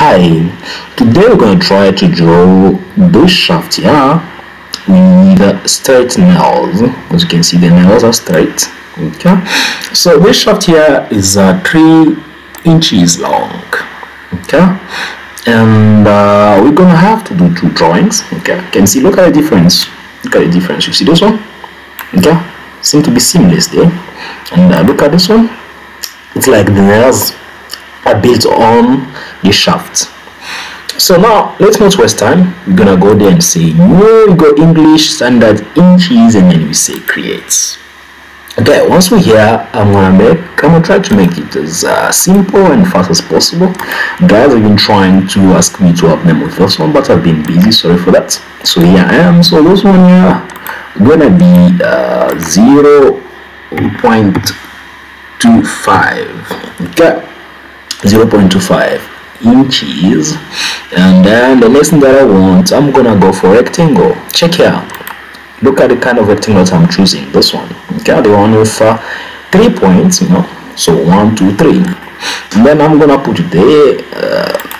Hi, today we're going to try to draw this shaft here with straight nails. As you can see, the nails are straight. Okay, so this shaft here is 3 inches long. Okay, and we're gonna have to do 2 drawings. Okay, you can see, look at the difference. Look at the difference. You see this one? Okay, seem to be seamless there. And look at this one. It's like the nails are built on the shaft. So now let's not waste time. We're gonna go there and say we go English standard inches, and then we say create. Okay, once we're here, I'm gonna try to make it as simple and fast as possible. Guys have been trying to ask me to help them with this one, but I've been busy, sorry for that. So here I am. So this one here gonna be 0.25. okay, 0.25 inches. And then the next thing that I want, I'm gonna go for rectangle. Check here, look at the kind of rectangle that I'm choosing. This one, okay, the one with 3 points, so 1 2 3, and then I'm gonna put it there.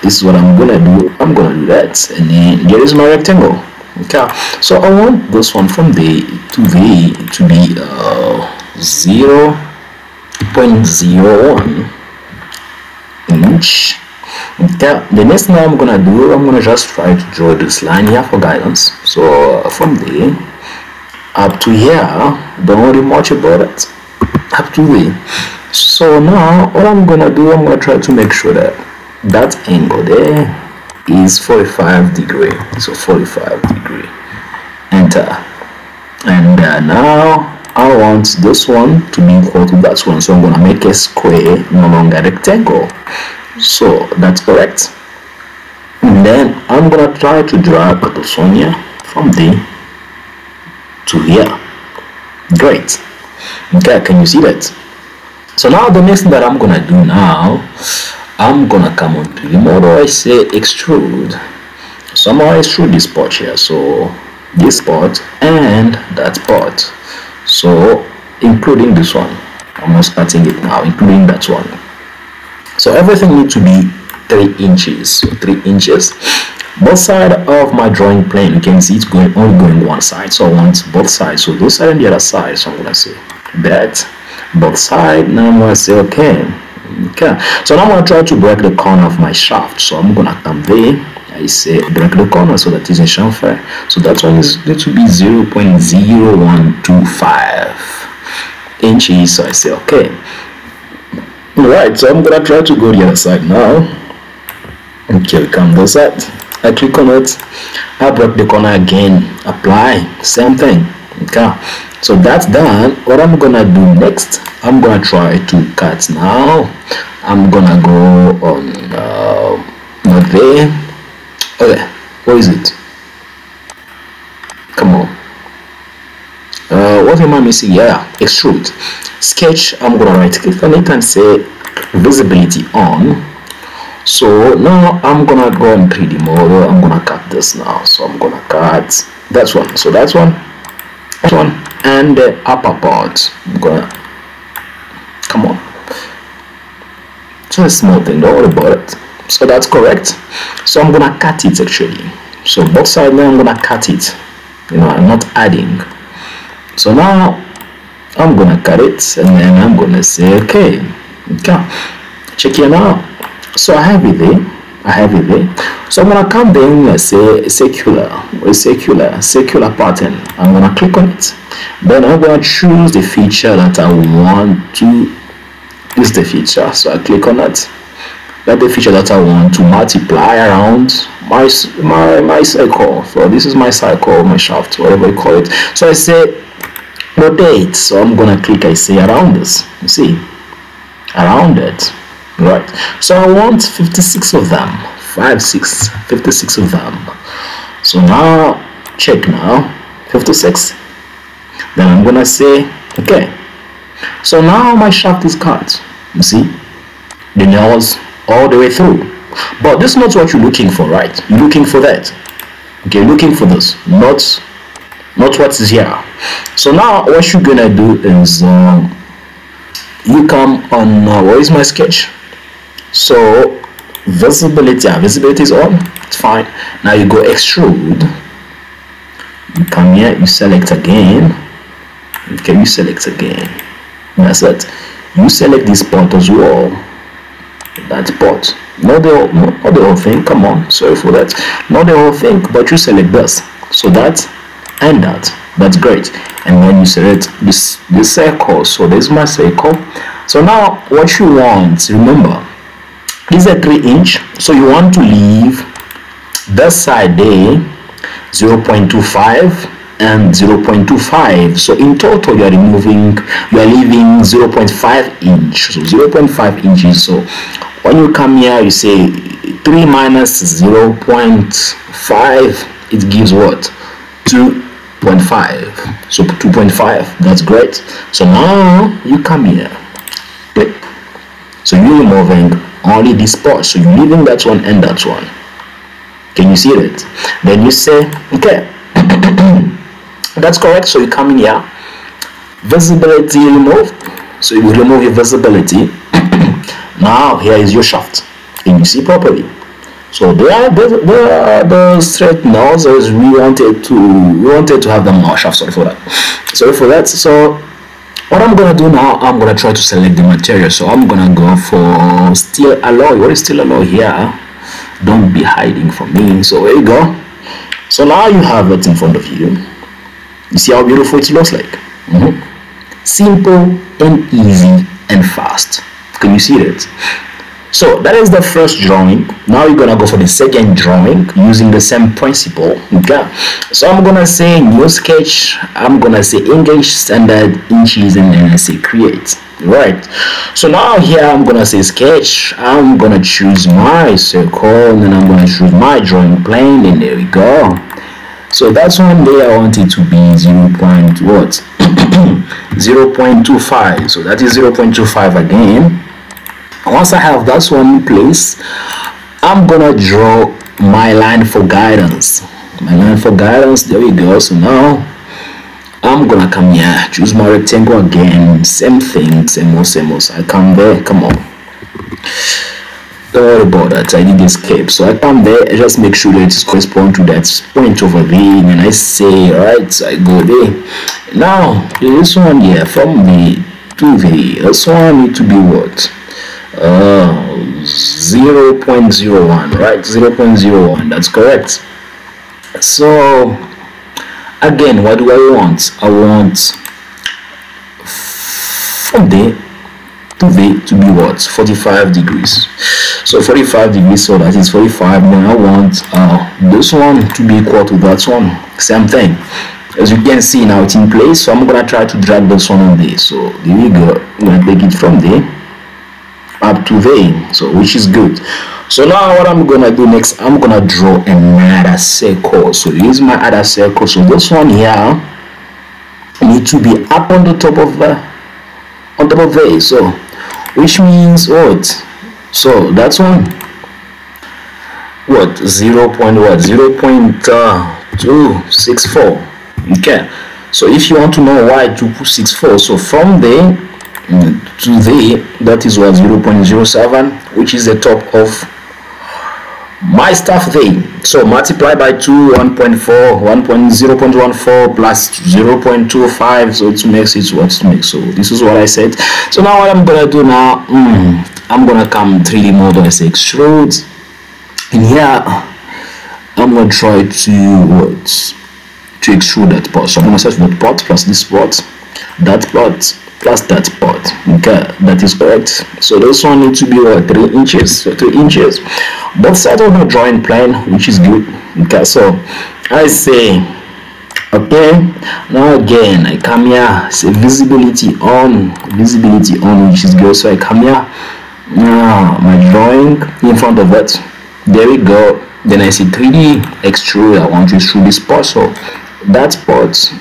This is what I'm gonna do. I'm gonna do that, and then there is my rectangle. Okay, so I want this one from the to the to be 0.01 inch. Okay, the next thing I'm gonna do, I'm gonna just try to draw this line here for guidance. So from there up to here, don't worry much about it, up to there. So now what I'm gonna do, I'm gonna try to make sure that that angle there is 45 degree. So 45 degree, enter. And now I want this one to be equal to that one, so I'm gonna make a square, no longer rectangle. So that's correct. And then I'm gonna try to drag this one here from there to here. Great. Okay, can you see that? So now the next thing that I'm gonna do now, I'm gonna come on to the model. I say extrude. So I'm gonna extrude this part here. So this part and that part. So including this one, I'm not starting it now, including that one. So everything needs to be 3 inches. So 3 inches. Both sides of my drawing plane, you can see it's only going one side. So I want both sides. So this side and the other side. So I'm gonna say that both sides. Now I'm gonna say okay. Okay. So now I'm gonna try to break the corner of my shaft. So I'm gonna come there. I say break the corner, so that is in chamfer. So that one is going to be 0.0125 inches. So I say okay. Alright, so I'm gonna try to go the other side now. Okay, come this side. I click on it, I break the corner again, apply, same thing. Okay, so that's done. What I'm gonna do next, I'm gonna try to cut now. I'm gonna go on not there. Okay, what is it? Come on. What am I missing? Yeah, extrude. Sketch, I'm gonna right click on it and say visibility on. So now I'm gonna go on 3D model. I'm gonna cut this now. So I'm gonna cut that one. So that one, and the upper part. I'm gonna, come on. Just a small thing, don't worry about it. So that's correct. So I'm gonna cut it actually. So both sides now I'm gonna cut it. I'm not adding. So now I'm gonna cut it, and then I'm gonna say okay. Okay, check here now. So I have it there. So I'm gonna come then, let's say circular pattern. I'm gonna click on it. Then I'm gonna choose the feature that I want to. This is the feature. So I click on it. That's the feature that I want to multiply around my cycle. So this is my cycle, my shaft, whatever you call it. So I say rotate. So I'm gonna click. I say around this. You see, around it. Right, so I want 56 of them, 56 of them. So now check now, 56. Then I'm gonna say okay. So now my shaft is cut. You see the nails all the way through, but this is not what you're looking for, right? You're looking for that. Okay, looking for this, not what's here. So now what you're gonna do is you come on where is my sketch? So visibility, visibility is on, it's fine. Now you go extrude, you come here, you select again. Okay, you select again. That's it. You select this part as well. That part. Not the whole thing. Come on. Sorry for that. Not the whole thing, but you select this. So that and that. That's great. And then you select this circle. So there's my circle. So now what you want, remember, this is a 3-inch. So you want to leave this side there 0.25 and 0.25. So in total you are leaving 0.5 inch. So 0.5 inches. So when you come here, you say 3 minus 0.5, it gives what? 2.5. So 2.5. That's great. So now you come here, click. So you're removing only this part. So you're leaving that one and that one. Can you see it? Then you say, okay, that's correct. So you come in here, visibility removed. So you remove your visibility. Now here is your shaft. Can you see properly? So there are the straight nozzles. We wanted to have the more shaft. Sorry for that. So what I'm gonna do now, I'm gonna try to select the material. So I'm gonna go for steel alloy. What is steel alloy here? Don't be hiding from me. So there you go. So now you have it in front of you. You see how beautiful it looks like? Simple and easy and fast. Can you see it? So that is the first drawing. Now you're gonna go for the second drawing using the same principle. Okay, so I'm gonna say new sketch, I'm gonna say English Standard Inches, and then I say create. Right, so now here I'm gonna say sketch, I'm gonna choose my circle, and then I'm gonna choose my drawing plane, and there we go. So that's one there. I want it to be 0.25. So that is 0.25 again. Once I have that one in place, I'm gonna draw my line for guidance. There we go. So now I'm gonna come here, choose my rectangle again, same thing, same old. I come there, come on, don't worry about that, I did escape. So I come there, I just make sure that it corresponds to that point over there, and then I say, right, so I go there. Now this one here, from the to the, this one need to be what? 0.01, right? 0.01, that's correct. So again, what do I want? I want from there to there to be what? 45 degrees. So 45 degrees, so that is 45. Then I want this one to be equal to that one. Same thing. As you can see now, it's in place. So I'm gonna try to drag this one on there. So there we go. I'm gonna take it from there up to there, so which is good. So now what I'm gonna do next, I'm gonna draw another circle. So here's my other circle. So this one here need to be up on the top of there, so which means what? So that's one what? 0.264. okay, so if you want to know why 264, so from there to there, that is what? 0.07, which is the top of my stuff there. So multiply by 2, 1.4, 0.14 plus 0.25, so it makes it what it makes. So this is what I said. So now what I'm gonna do now, I'm gonna come 3D mode, I say extrude, and here I'm gonna try to extrude that part. So I'm gonna search that part plus this part, that part plus that part. Okay, that is correct. So this one needs to be what? 3 inches. So 3 inches both sides of the drawing plane, which is good. Okay, so I say okay, now again I come here, say visibility on, which is good. So I come here, now my drawing in front of it, there we go. Then I say 3D extrude, I want to extrude this part, so that part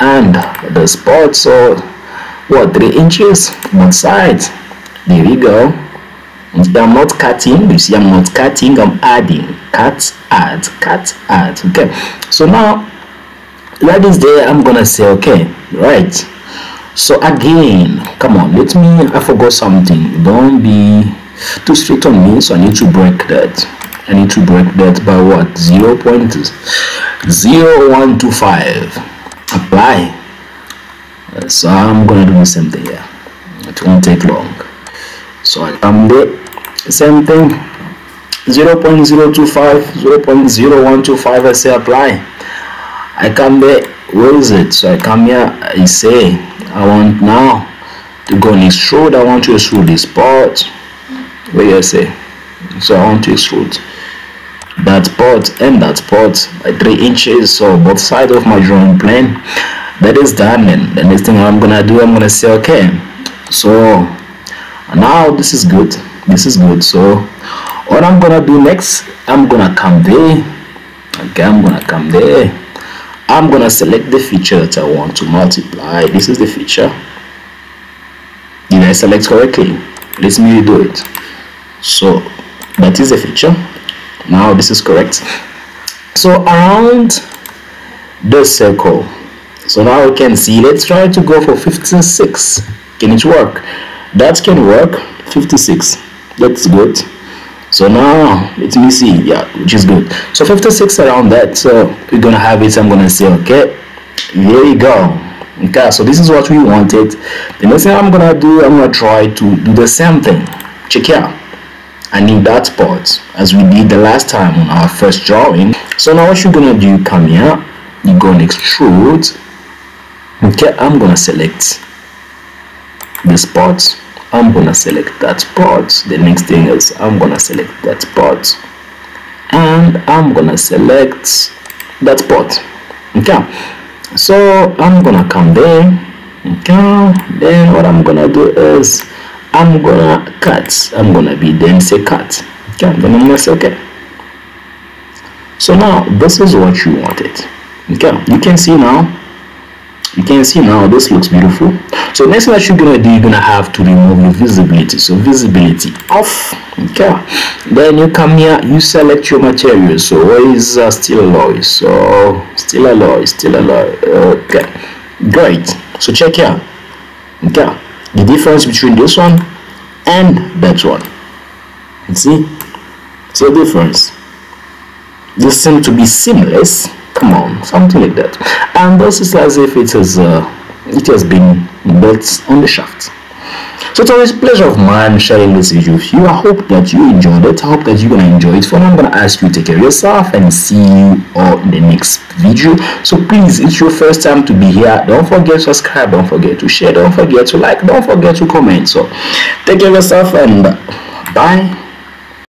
and the spot, so what? 3 inches both sides, there we go. I'm not cutting, you see I'm not cutting, I'm adding, cut, add. Okay, so now that is there. I'm gonna say okay, right. So again, come on, I forgot something, don't be too strict on me, so I need to break that. I need to break that by what? 0.0125. Apply. So I'm gonna do the same thing here. It won't take long. So I come there, same thing, 0.025, 0.0125. I say apply. I come there. Where is it? So I come here. I say I want now to go and extrude. I want to extrude this part. Where I say, so I want to extrude that part and that part by 3 inches. So both sides of my drawing plane. That is done. And the next thing I'm gonna do, I'm gonna say okay. So now this is good. This is good. So what I'm gonna do next, I'm gonna come there. Okay, I'm gonna come there. I'm gonna select the feature that I want to multiply. This is the feature. Did I select correctly? Let me do it. So that is the feature. Now this is correct. So around the circle. So now we can see, let's try to go for 56. Can it work? That can work. 56. That's good. So now let me see, yeah, which is good. So 56 around that. So we're gonna have it. I'm gonna say okay. There you go. Okay, so this is what we wanted. The next thing I'm gonna do, I'm gonna try to do the same thing. Check here. I need that part as we did the last time on our first drawing. So now what you're gonna do, come here, you go and extrude. Okay, I'm gonna select this part. I'm gonna select that part. The next thing is I'm gonna select that part, and I'm gonna select that part. Okay, so I'm gonna come there. Okay, then what I'm gonna do is I'm gonna cut. I'm gonna be then say cut. Okay, then I'm gonna say okay. So now this is what you wanted. Okay, you can see now. You can see now this looks beautiful. So next thing that you're gonna do, you're gonna have to remove your visibility. So visibility off. Okay, then you come here, you select your material. So where is steel alloy? So steel alloy. Okay, great. So check here. Okay, the difference between this one and that one. You see, so difference. This seems to be seamless. Come on, something like that. And this is as if it has been built on the shaft. So it's always a pleasure of mine sharing this video with you. I hope that you enjoyed it. I hope that you're gonna enjoy it. For now, I'm gonna ask you to take care of yourself and see you all in the next video. So please, it's your first time to be here. Don't forget to subscribe. Don't forget to share. Don't forget to like. Don't forget to comment. So take care of yourself and bye.